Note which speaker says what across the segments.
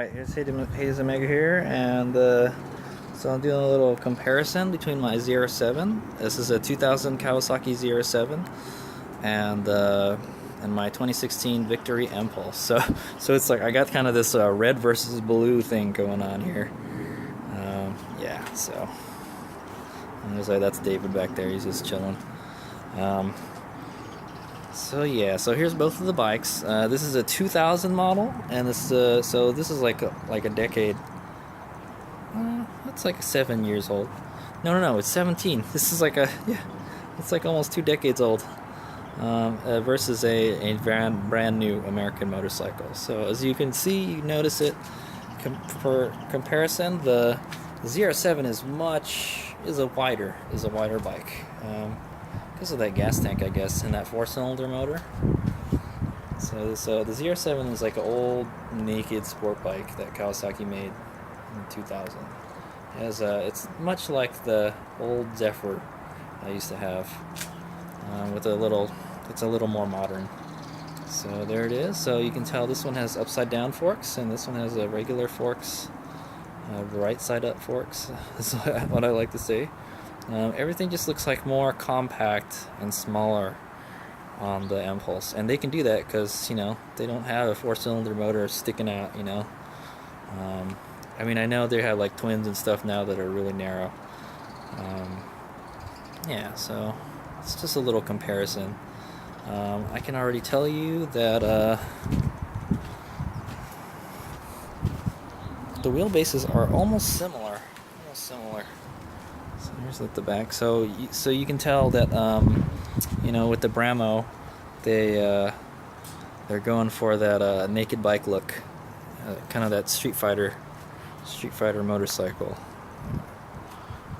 Speaker 1: Alright, here's Hayes Omega here, and so I'm doing a little comparison between my ZR7. This is a 2000 Kawasaki ZR7 and my 2016 Victory Empulse. So it's like I got kind of this red versus blue thing going on here. Yeah, so and there's that's David back there. He's just chilling. So yeah, so here's both of the bikes. This is a 2000 model, and this so this is like a decade. It's like 7 years old. No, it's 17. This is like it's like almost 2 decades old. Versus a brand new American motorcycle. So as you can see, you notice it. For comparison, the ZR7 is a wider bike. Because of that gas tank, I guess, and that 4-cylinder motor. So the ZR7 is like an old naked sport bike that Kawasaki made in 2000. It's much like the old Zephyr I used to have, with it's a little more modern. So there it is. So you can tell this one has upside down forks, and this one has regular forks, right side up forks. That's what I like to say. Everything just looks like more compact and smaller on the Impulse, and they can do that because they don't have a 4-cylinder motor sticking out. I mean, I know they have like twins and stuff now that are really narrow. Yeah, so it's just a little comparison. I can already tell you that the wheelbases are almost similar. So here's at the back. So you can tell that with the Bramo, they're going for that naked bike look, kind of that Street Fighter motorcycle.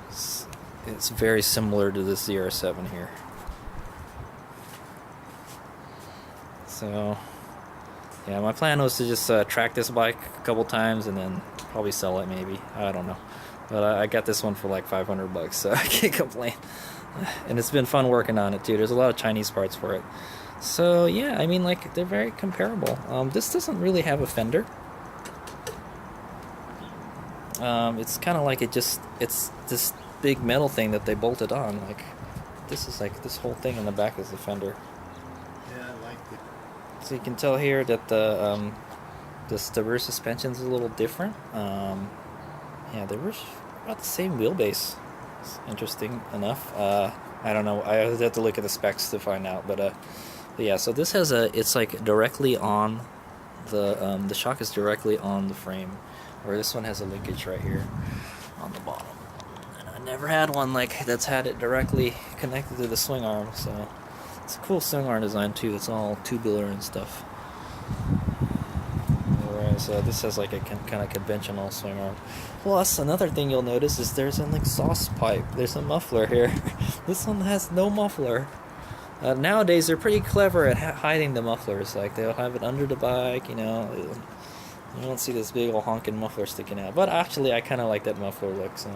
Speaker 1: It's very similar to this ZR7 here. So yeah, my plan was to just track this bike a couple times and then probably sell it, maybe. I don't know. But I got this one for like $500, so I can't complain. And it's been fun working on it too. There's a lot of Chinese parts for it. So yeah, I mean, like, they're very comparable. This doesn't really have a fender. It's kind of like it's this big metal thing that they bolted on. Like, this is like, this whole thing in the back is the fender.
Speaker 2: Yeah, I like it.
Speaker 1: So you can tell here that the rear suspension's a little different. Yeah, they were about the same wheelbase. It's interesting enough. I don't know. I have to look at the specs to find out. But yeah. So this has it's like directly on the shock is directly on the frame, where this one has a linkage right here on the bottom. And I never had one like that's had it directly connected to the swing arm. So it's a cool swing arm design too. It's all tubular and stuff. Whereas this has like a kind of conventional swing arm. Plus, another thing you'll notice is there's an exhaust pipe. There's a muffler here. This one has no muffler. Nowadays, they're pretty clever at hiding the mufflers. Like, they'll have it under the bike, you don't see this big old honking muffler sticking out. But actually, I kind of like that muffler look. So,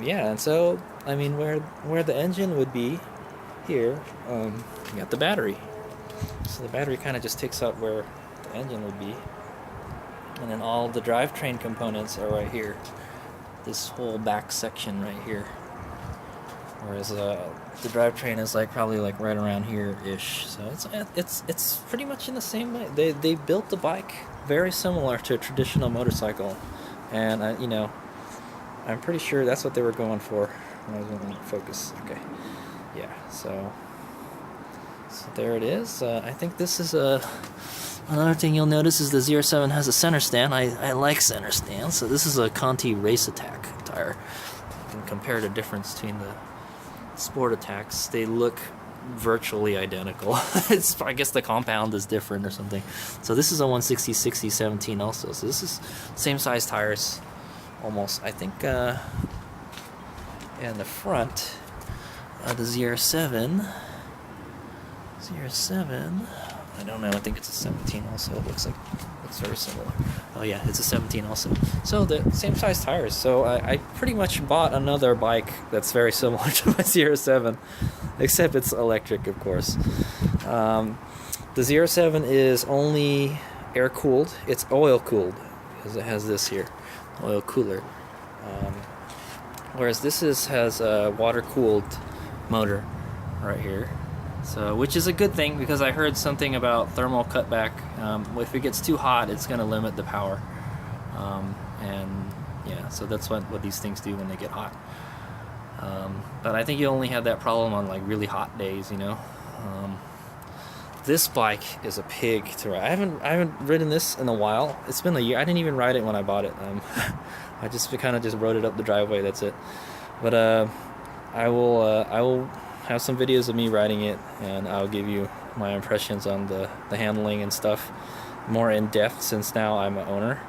Speaker 1: yeah, and so, I mean, where the engine would be here, you got the battery. So the battery kind of just takes up where the engine would be. And then all the drivetrain components are right here. This whole back section right here. Whereas the drivetrain is like probably like right around here-ish. So it's pretty much in the same way. They built the bike very similar to a traditional motorcycle, and I'm pretty sure that's what they were going for. I was going to focus. Okay, yeah. So there it is. I think this is another thing you'll notice is the ZR7 has a center stand. I like center stands. So this is a Conti Race Attack tire. You can compare the difference between the Sport Attacks. They look virtually identical. I guess the compound is different or something. So this is a 160/60/17 also. So this is same size tires almost. I think in the front, the ZR7, I don't know, I think it's a 17 also. It looks very similar. Oh yeah, it's a 17 also. So the same size tires. So I pretty much bought another bike that's very similar to my ZR7, except it's electric, of course. The ZR7 is only air cooled. It's oil cooled because it has this here, oil cooler. Whereas this has a water cooled motor right here. So, which is a good thing because I heard something about thermal cutback. If it gets too hot, it's going to limit the power. And yeah, so that's what these things do when they get hot. But I think you only have that problem on like really hot days, you know. This bike is a pig to ride. I haven't ridden this in a while. It's been a year. I didn't even ride it when I bought it. I just kind of just rode it up the driveway. That's it. But I will have some videos of me riding it, and I'll give you my impressions on the handling and stuff more in depth since now I'm an owner.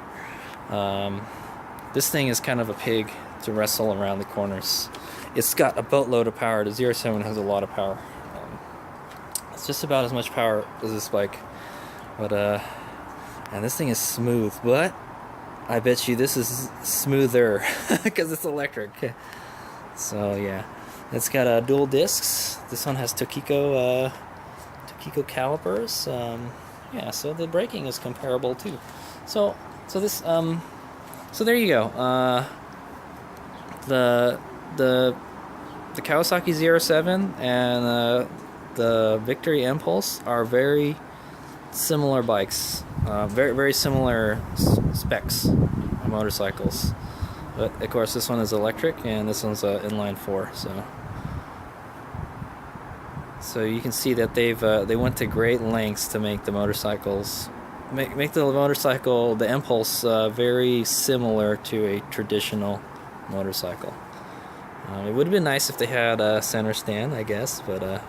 Speaker 1: This thing is kind of a pig to wrestle around the corners. It's got a boatload of power. The ZR7 has a lot of power. It's just about as much power as this bike, but and this thing is smooth, but I bet you this is smoother because it's electric. So yeah, it's got dual discs. This one has Tokiko calipers. Yeah, so the braking is comparable too. So this so there you go. The Kawasaki ZR7 and the Victory Empulse are very similar bikes, very similar specs on motorcycles. But of course, this one is electric and this one's inline 4. So you can see that they went to great lengths to make the motorcycles, make the motorcycle, the Impulse, very similar to a traditional motorcycle. It would have been nice if they had a center stand, I guess, but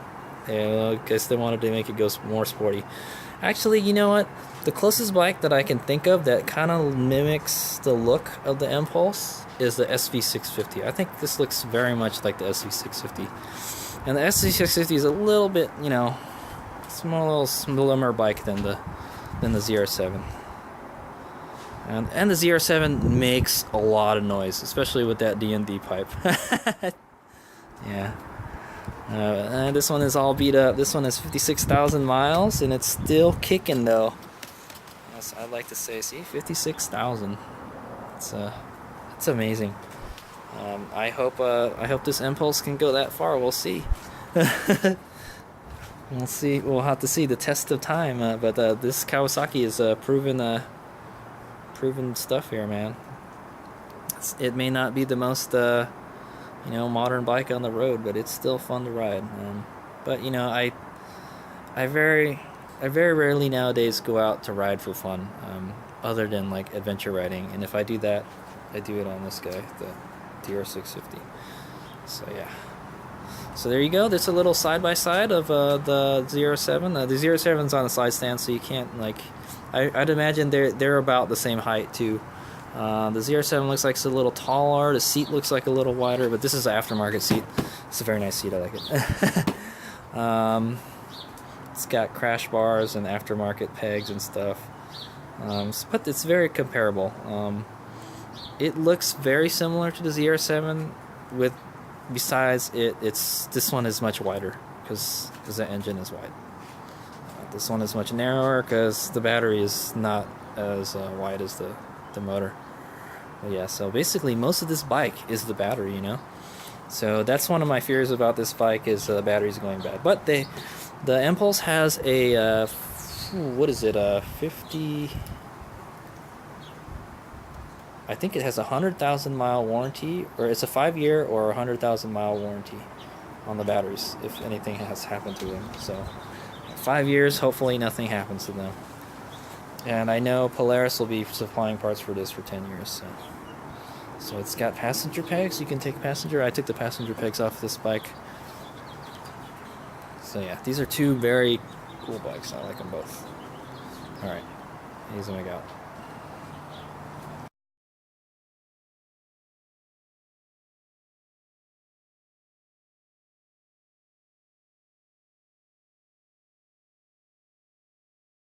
Speaker 1: yeah, I guess they wanted to make it go more sporty. Actually, you know what? The closest bike that I can think of that kind of mimics the look of the Impulse is the SV650. I think this looks very much like the SV650. And the SV650 is a little bit, you know, slimmer bike than the ZR7. And the ZR7 makes a lot of noise, especially with that D&D pipe. Yeah. And this one is all beat up. This one has 56,000 miles, and it's still kicking though. Yes, I'd like to say, see, 56,000. It's amazing. I hope this Impulse can go that far. We'll see. We'll see. We'll have to see the test of time. But this Kawasaki is proven stuff here, man. It may not be the most you know, modern bike on the road, but it's still fun to ride. But you know, I very rarely nowadays go out to ride for fun, other than like adventure riding. And if I do that, I do it on this guy, the DR650. So yeah. So there you go. There's a little side by side of the ZR7. The ZR7's on a side stand, so you can't like. I'd imagine they're about the same height too. The ZR7 looks like it's a little taller. The seat looks like a little wider, but this is an aftermarket seat. It's a very nice seat. I like it. It's got crash bars and aftermarket pegs and stuff. But it's very comparable. It looks very similar to the ZR7, with besides this one is much wider because the engine is wide. This one is much narrower because the battery is not as wide as the motor. But yeah, so basically most of this bike is the battery, you know. So that's one of my fears about this bike, is the battery's going bad. But the Impulse has a what is it, 50, I think it has a 100,000 mile warranty, or it's a 5-year or 100,000 mile warranty on the batteries if anything has happened to them. So 5 years, hopefully nothing happens to them. And I know Polaris will be supplying parts for this for 10 years. So it's got passenger pegs. You can take passenger. I took the passenger pegs off this bike. So yeah, these are two very cool bikes. I like them both. Alright, here's them I got.